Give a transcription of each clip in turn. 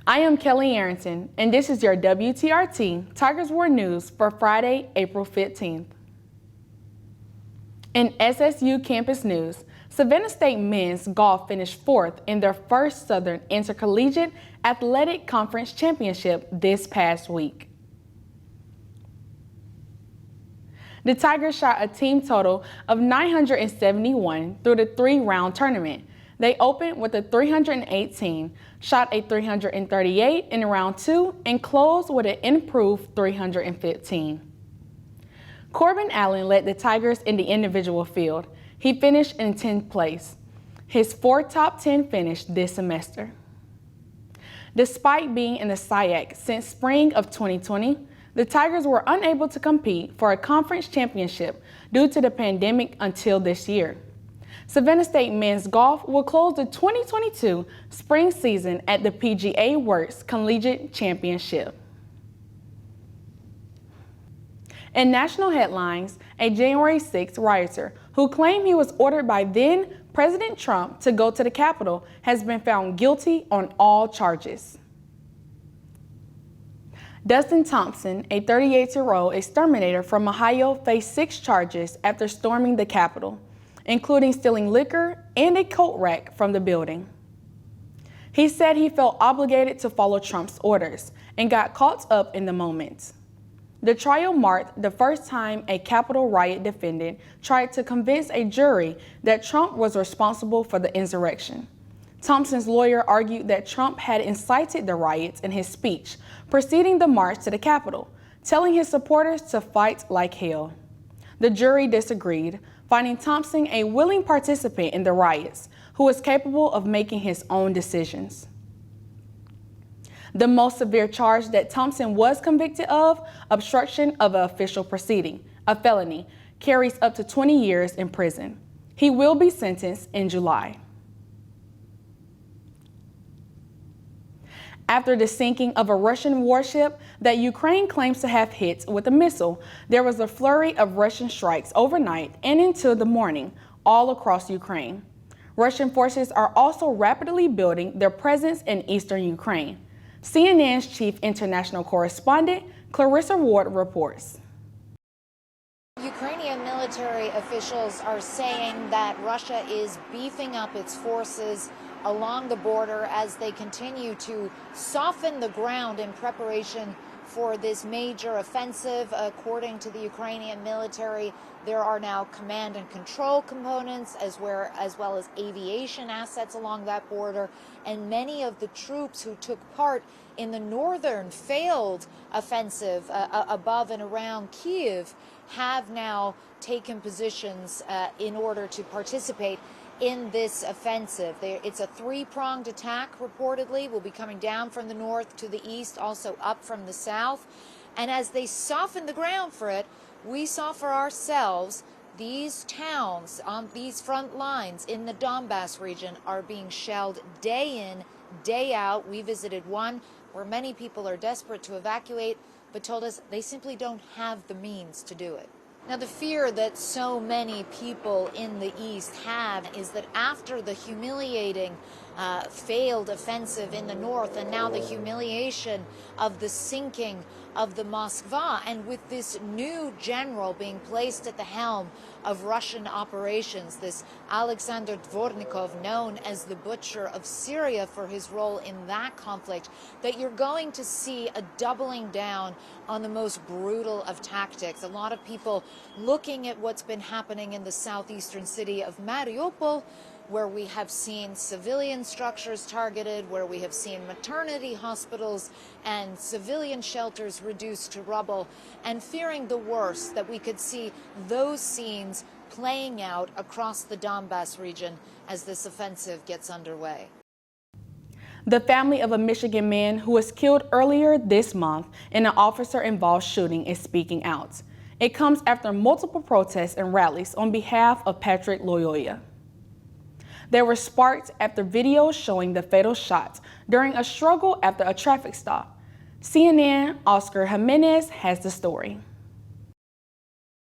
I am Keleigh Arrington, and this is your WTRT Tigers War News for Friday, April 15th. In SSU campus news, Savannah State men's golf finished fourth in their first Southern Intercollegiate Athletic Conference Championship this past week. The Tigers shot a team total of 971 through the three-round tournament. They opened with a 318, shot a 338 in round 2, and closed with an improved 315. Corbin Allen led the Tigers in the individual field. He finished in 10th place, his fourth top 10 finish this semester. Despite being in the SIAC since spring of 2020, the Tigers were unable to compete for a conference championship due to the pandemic until this year. Savannah State men's golf will close the 2022 spring season at the PGA Works Collegiate Championship. In national headlines, a January 6th rioter who claimed he was ordered by then President Trump to go to the Capitol has been found guilty on all charges. Dustin Thompson, a 38-year-old exterminator from Ohio, faced 6 charges after storming the Capitol, including stealing liquor and a coat rack from the building. He said he felt obligated to follow Trump's orders and got caught up in the moment. The trial marked the first time a Capitol riot defendant tried to convince a jury that Trump was responsible for the insurrection. Thompson's lawyer argued that Trump had incited the riots in his speech preceding the march to the Capitol, telling his supporters to fight like hell. The jury disagreed, finding Thompson a willing participant in the riots who was capable of making his own decisions. The most severe charge that Thompson was convicted of, obstruction of an official proceeding, a felony, carries up to 20 years in prison. He will be sentenced in July. After the sinking of a Russian warship that Ukraine claims to have hit with a missile, there was a flurry of Russian strikes overnight and into the morning all across Ukraine. Russian forces are also rapidly building their presence in eastern Ukraine. CNN's chief international correspondent, Clarissa Ward, reports. Ukrainian military officials are saying that Russia is beefing up its forces along the border as they continue to soften the ground in preparation for this major offensive. According to the Ukrainian military, there are now command and control components as well as aviation assets along that border, and many of the troops who took part in the northern failed offensive above and around Kyiv have now taken positions in order to participate in this offensive. It's a 3-pronged attack, reportedly. Will be coming down from the north to the east, also up from the south. And as they soften the ground for it, we saw for ourselves these towns on these front lines in the Donbass region are being shelled day in, day out. We visited one where many people are desperate to evacuate, but told us they simply don't have the means to do it. Now, the fear that so many people in the East have is that after the humiliating failed offensive in the north, and now the humiliation of the sinking of the Moskva, and with this new general being placed at the helm of Russian operations, this Alexander Dvornikov, known as the Butcher of Syria for his role in that conflict, that you're going to see a doubling down on the most brutal of tactics. A lot of people looking at what's been happening in the southeastern city of Mariupol, where we have seen civilian structures targeted, where we have seen maternity hospitals and civilian shelters reduced to rubble, and fearing the worst, that we could see those scenes playing out across the Donbass region as this offensive gets underway. The family of a Michigan man who was killed earlier this month in an officer-involved shooting is speaking out. It comes after multiple protests and rallies on behalf of Patrick Loyola. They were sparked after videos showing the fatal shot during a struggle after a traffic stop. CNN Oscar Jimenez has the story.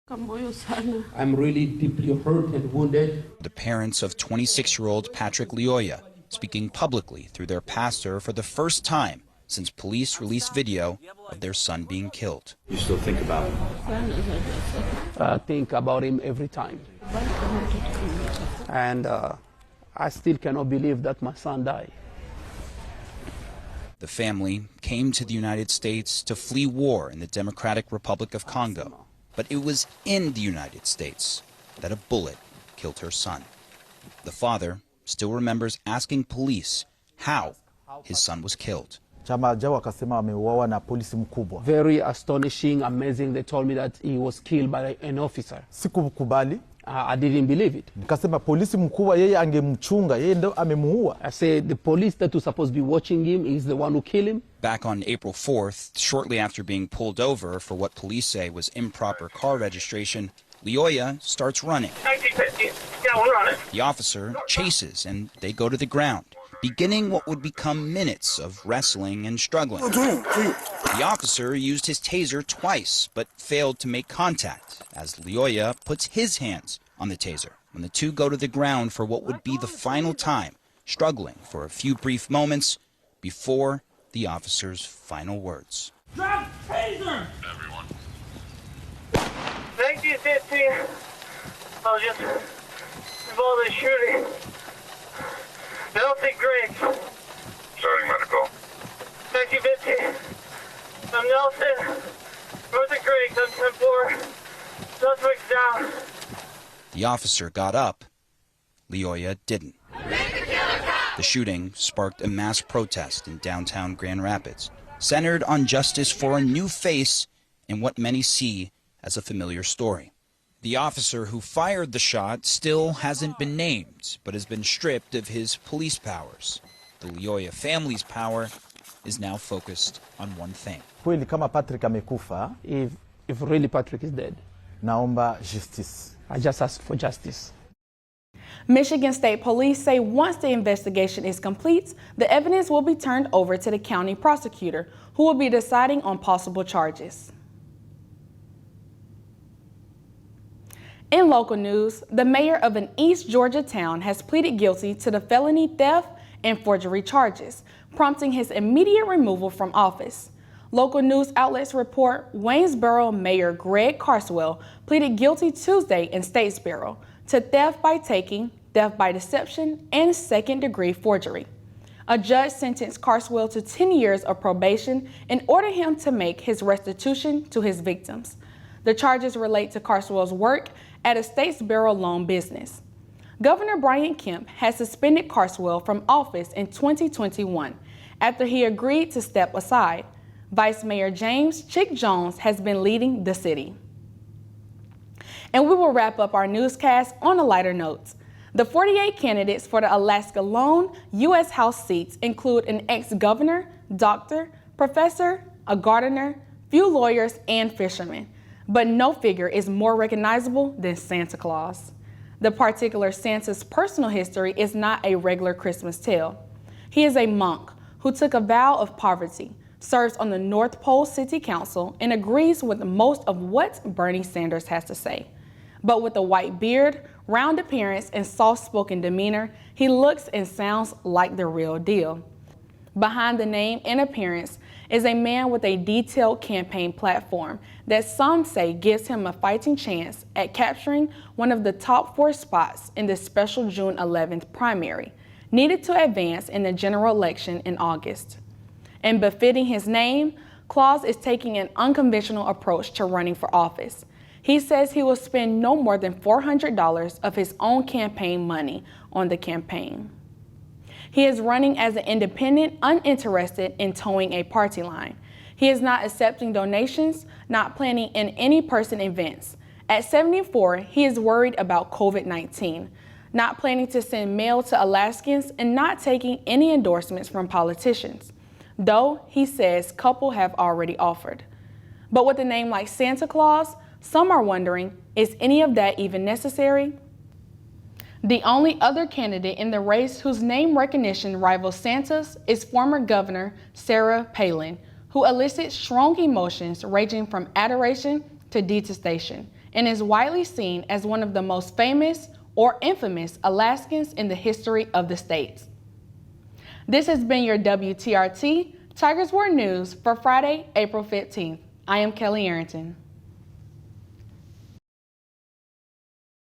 I'm really deeply hurt and wounded. The parents of 26-year-old Patrick Loyola speaking publicly through their pastor for the first time since police released video of their son being killed. You still think about him? I think about him every time. And I still cannot believe that my son died. The family came to the United States to flee war in the Democratic Republic of Congo, but it was in the United States that a bullet killed her son. The father still remembers asking police how his son was killed. Very astonishing, amazing. They told me that he was killed by an officer. I didn't believe it. I said the police that was supposed to be watching him is the one who killed him. Back on April 4th, shortly after being pulled over for what police say was improper car registration, Loyola starts running. The officer chases and they go to the ground, beginning what would become minutes of wrestling and struggling. The officer used his taser twice, but failed to make contact, as Loyola puts his hands on the taser when the two go to the ground for what would be the final time, struggling for a few brief moments before the officer's final words. Drop taser! Everyone. 1915. I was just involved in shooting. Nelson Griggs. Starting medical. 1915. I'm Nelson. North of Griggs. I'm 10-4. Suspect's down. The officer got up. Loyola didn't. The shooting sparked a mass protest in downtown Grand Rapids, centered on justice for a new face in what many see as a familiar story. The officer who fired the shot still hasn't been named, but has been stripped of his police powers. The Loyola family's power is now focused on one thing. If really Patrick is dead, naomba justice. I just ask for justice. Michigan State Police say once the investigation is complete, the evidence will be turned over to the county prosecutor, who will be deciding on possible charges. In local news, the mayor of an East Georgia town has pleaded guilty to the felony theft and forgery charges, prompting his immediate removal from office. Local news outlets report Waynesboro Mayor Greg Carswell pleaded guilty Tuesday in Statesboro to theft by taking, theft by deception, and second-degree forgery. A judge sentenced Carswell to 10 years of probation and ordered him to make his restitution to his victims. The charges relate to Carswell's work at a Statesboro loan business. Governor Brian Kemp has suspended Carswell from office in 2021 after he agreed to step aside. Vice Mayor James Chick Jones has been leading the city. And we will wrap up our newscast on a lighter note. The 48 candidates for the Alaska lone U.S. House seats include an ex-governor, doctor, professor, a gardener, few lawyers, and fishermen. But no figure is more recognizable than Santa Claus. The particular Santa's personal history is not a regular Christmas tale. He is a monk who took a vow of poverty, serves on the North Pole City Council, and agrees with most of what Bernie Sanders has to say. But with a white beard, round appearance, and soft-spoken demeanor, he looks and sounds like the real deal. Behind the name and appearance is a man with a detailed campaign platform that some say gives him a fighting chance at capturing one of the top 4 spots in the special June 11th primary, needed to advance in the general election in August. And befitting his name, Claus is taking an unconventional approach to running for office. He says he will spend no more than $400 of his own campaign money on the campaign. He is running as an independent, uninterested in towing a party line. He is not accepting donations, not planning in in-person events. At 74, he is worried about COVID-19, not planning to send mail to Alaskans, and not taking any endorsements from politicians, though he says a couple have already offered. But with a name like Santa Claus, some are wondering, is any of that even necessary? The only other candidate in the race whose name recognition rivals Santa's is former Governor Sarah Palin, who elicits strong emotions ranging from adoration to detestation, and is widely seen as one of the most famous or infamous Alaskans in the history of the state. This has been your WTRT Tigers War News for Friday, April 15th. I am Keleigh Arrington.